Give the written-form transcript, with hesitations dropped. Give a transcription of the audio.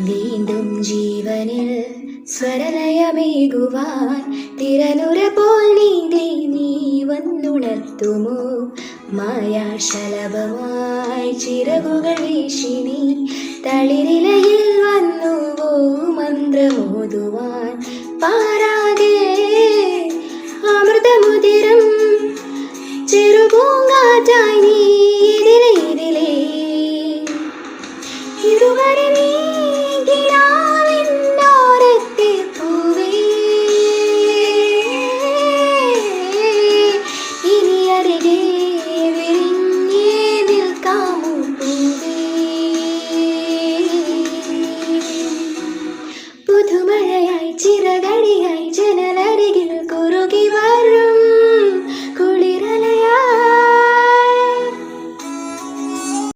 വീണ്ടും ജീവനിൽ സ്വരലയമേകുവാൻ തിരനുര പോൽ നീന്തി നീ വന്നുണർത്തുമോ മായാശലഭമായി ചിറകുകൾ വീശി നീ തളിരിലയിൽ വന്നുവോ മന്ത്രമോതുവാൻ പാരാകെ അമൃതമുതിരം ചെറുപൂങ്കാറ്റായി നീ